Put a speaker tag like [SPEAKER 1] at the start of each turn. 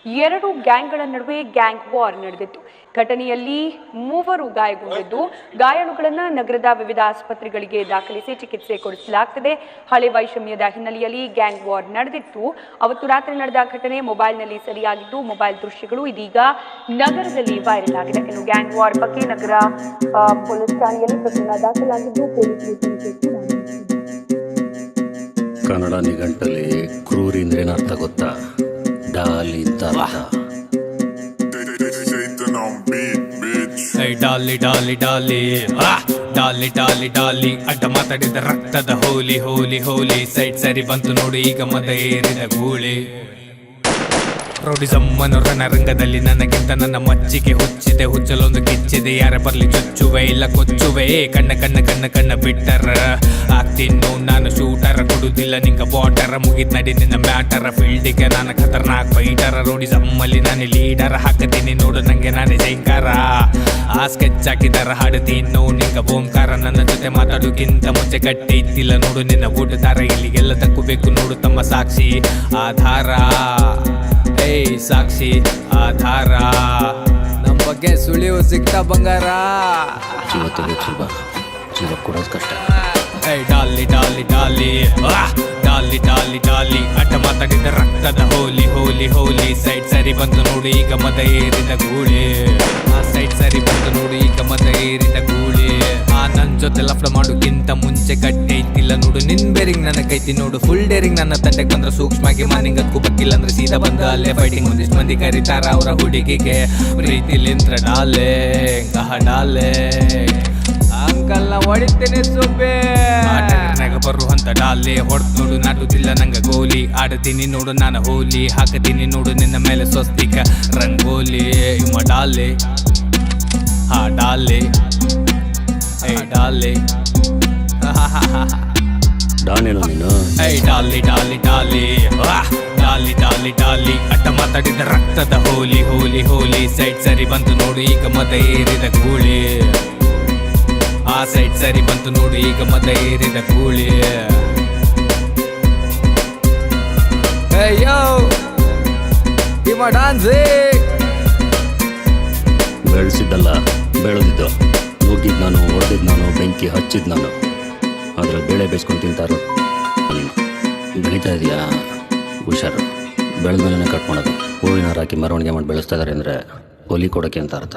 [SPEAKER 1] ಎರಡು ಗ್ಯಾಂಗ್ಗಳ ನಡುವೆ gang war ನಡೆದಿತ್ತು. ಘಟನೆಯಲ್ಲಿ 3 ಗಾಯಗೊಂಡಿದ್ದು, ಗಾಯಾಳುಗಳನ್ನು ನಗರದ ವಿವಿಧ ಆಸ್ಪತ್ರೆಗಳಿಗೆ ದಾಖಲಿಸಿ ಚಿಕಿತ್ಸೆ ಕೊಡಿಸಲಾಗುತ್ತಿದೆ. ಹಳೆ ವೈಷಮ್ಯದ ಹಿನ್ನೆಲೆಯಲ್ಲಿ ಗ್ಯಾಂಗ್ ವಾರ್ ನಡೆದಿತ್ತು. ಅವತ್ತು ರಾತ್ರಿ ನಡೆದ ಘಟನೆ ಮೊಬೈಲ್ನಲ್ಲಿ ಸರಿಯಾಗಿದ್ದು, ಮೊಬೈಲ್ ದೃಶ್ಯಗಳು ಇದೀಗ ನಗರದಲ್ಲಿ ವೈರಲ್ ಆಗಿದೆ. ಇನ್ನು ಗ್ಯಾಂಗ್ ವಾರ್ ಬಗ್ಗೆ ನಗರ ಪೊಲೀಸ್ ಠಾಣೆಯಲ್ಲಿ ಪ್ರಕರಣ ದಾಖಲಾಗಿದ್ದು, ಪೊಲೀಸರು
[SPEAKER 2] ಕನ್ನಡ ನಿಘಂಟಲ್ಲಿ ಕ್ರೂರಿ ಅಂದ್ರೆ ಏನರ್ಥ ಗೊತ್ತಾ? ಡಾಲಿ ಅಂತ ಅರ್ಥ.
[SPEAKER 3] ಡಾಲಿ ಡಾಲಿ ಡಾಲಿ ಡಾಲಿ ಡಾಲಿ ಡಾಲಿ ಅಡ್ಡ ಮಾತಾಡಿದ ರಕ್ತದ ಹೋಲಿ ಹೋಲಿ ಹೋಲಿ. ಸೈಡ್ ಸರಿ ಬಂತು ನೋಡಿ ಈಗ ಮದ ಏರಿದ ಗೂಳಿ. ರೌಡಿಸಮ್ ರಣರಂಗದಲ್ಲಿ ನನಗಿಂತ ನನ್ನ ಮಚ್ಚಿಗೆ ಹುಚ್ಚಿದೆ, ಹುಚ್ಚಲೊಂದು ಕಿಚ್ಚಿದೆ. ಯಾರ ಬರ್ಲಿ ಚುಚ್ಚುವೆ ಇಲ್ಲ ಕೊಚ್ಚುವೆ, ಕಣ್ಣ ಕಣ್ಣ ಕಣ್ಣ ಕಣ್ಣ ಬಿಟ್ಟರ ಆಗ್ತೀನು ನಾನು ಶೂಟರ. ಕೊಡುದಿಲ್ಲ ನಿಂಗ ಬಾಟರ, ಮುಗಿತ್ ನಡಿ ನಿನ್ನ ಮ್ಯಾಟರ. ಫೀಲ್ಡಿಗೆ ನಾನು ಖತರ್ನಾಕ್ ಫೈಟರ, ರೌಡಿಸಮ್ ಅಲ್ಲಿ ನಾನೇ ಲೀಡರ್. ಹಾಕತೀನಿ ನೋಡು ನಂಗೆ ನಾನೇ ಜೈಕಾರ. ಆ ಸ್ಕೆಚ್ ಹಾಕಿದರ ಹಾಡುತ್ತೀನು ನಿಂಗ ಓಂಕಾರ. ನನ್ನ ಜೊತೆ ಮಾತಾಡೋಕ್ಕಿಂತ ಮುಂಚೆ ಕಟ್ಟಿ ಇತ್ತಿಲ್ಲ ನೋಡು ನಿನ್ನ ಊಟದಾರ. ಇಲ್ಲಿಗೆಲ್ಲ ತಕ್ಕಬೇಕು ನೋಡು ತಮ್ಮ ಸಾಕ್ಷಿ ಆಧಾರ. ಸಾಕ್ಷಿ ಆಧಾರ, ನಮ್ಮ ಬಗ್ಗೆ ಸುಳಿವು ಸಿಗ್ತಾ ಬಂಗಾರ.
[SPEAKER 2] ಜೀವ ಕೊಡೋದು ಕಷ್ಟ.
[SPEAKER 3] ಡಾಲಿ ಡಾಲಿ ಡಾಲಿ ಡಾಲಿ ಡಾಲಿ ಡಾಲಿ ಅಡ್ಡ ಮಾತಾಡಿದ ರಕ್ತದ ಹೋಲಿ ಹೋಲಿ ಹೋಲಿ. ಸೈಡ್ ಸರಿ ಬಂತು ನೋಡಿ ಈಗ ಮದ ಏರಿದ ಗೂಳಿ. ಆ ಸೈಡ್ ಸರಿ ಬಂತು ನೋಡಿ ಈಗ ಮದ ಏರಿದ ಗೂಳಿ. ನನ್ ಜೊತೆ ಲಫ್ಡ ಮಾಡೋಕ್ಕಿಂತ ಮುಂಚೆ ಗಟ್ಟೆ ಇತ್ತಿಲ್ಲ ನೋಡು ನಿನ್ ಬೇರಿಂಗ್ ನನ್ನ ಕೈತಿ ನೋಡು. ಫುಲ್ ಡೇರಿಂಗ್ ನನ್ನ ತಂಟೆಗೆ ಬಂದ್ರೆ ಸೂಕ್ಷ್ಮಾಗಿ ಮಾನಿಂಗ್ ಅದಕ್ಕೂ ಬಕ್ಕಿಲ್ಲ ಅಂದ್ರೆ ಸೀದಾ ಬಂದ ಅಲ್ಲೇ ಫೈಟಿಂಗ್. ಒಂದಿಷ್ಟು ಮಂದಿ ಕರೀತಾರ ಅವರ ಹುಡುಗಿಗೆ ಪ್ರೀತಿಲಿಂತ್ರ ಡಾಲೆ ಕಹ ಡಾಲೆ. ಅಂಕಲ್ ನ ಹೊಡಿತೇನೆ ಸುಬ್ಬೆ ಬರುವಂತ ಡಾಲೆ. ಹೊಡೆದ್ ನೋಡು ನಾಟುದಿಲ್ಲ ನಂಗ ಗೋಲಿ. ಆಡ್ತೀನಿ ನೋಡು ನಾನು ಹೋಲಿ, ಹಾಕತೀನಿ ನೋಡು ನಿನ್ನ ಮೇಲೆ ಸ್ವಸ್ತಿಕ ರಂಗೋಲಿ. ಇಮ್ಮ ಡಾಲೆ ಹಾ ಡಾಲೆ ಡಾಲೆ
[SPEAKER 2] ಡಾನೇನೋ ನೀನು.
[SPEAKER 3] ಡಾಲಿ ಡಾಲಿ ಡಾಲಿ ಡಾಲಿ ಡಾಲಿ ಡಾಲಿ ಅಡ್ಡ ಮಾತಾಡಿದ ರಕ್ತದ ಹೋಲಿ ಹೋಲಿ ಹೋಲಿ. ಸೈಡ್ ಸರಿ ಬಂತು ನೋಡು ಈಗ ಮದ ಏರಿದ ಗೂಳಿ. ಆ ಸೈಡ್ ಸರಿ ಬಂತು ನೋಡು ಈಗ ಮದ ಏರಿದ ಗೂಳಿ.
[SPEAKER 2] ಬೆಳೆಸಿದ್ದಲ್ಲ ಬೆಳೆದಿದ್ದು, ನುಗ್ಗಿದ್ ನಾನು, ಹೊಡೆದಿದ್ದು ನಾನು, ಬೆಂಕಿ ಹಚ್ಚಿದ್ ನಾನು. ಆದರೆ ಬೆಳೆ ಬೇಯಿಸ್ಕೊಂಡು ತಿಂತಾರೋ ನೀನು. ಬೆಳೀತಾ ಇದೆಯಾ ಹುಷಾರು. ಬೆಳೆದ ಮೇಲೆ ಕಟ್ ಮಾಡೋದು. ಹೂವಿನ ಹಾಕಿ ಮೆರವಣಿಗೆ ಮಾಡಿ ಬೆಳೆಸ್ತಾ ಇದ್ದಾರೆ ಅಂದರೆ ಒಲಿ ಕೊಡೋಕ್ಕೆ ಅಂತ ಅರ್ಥ.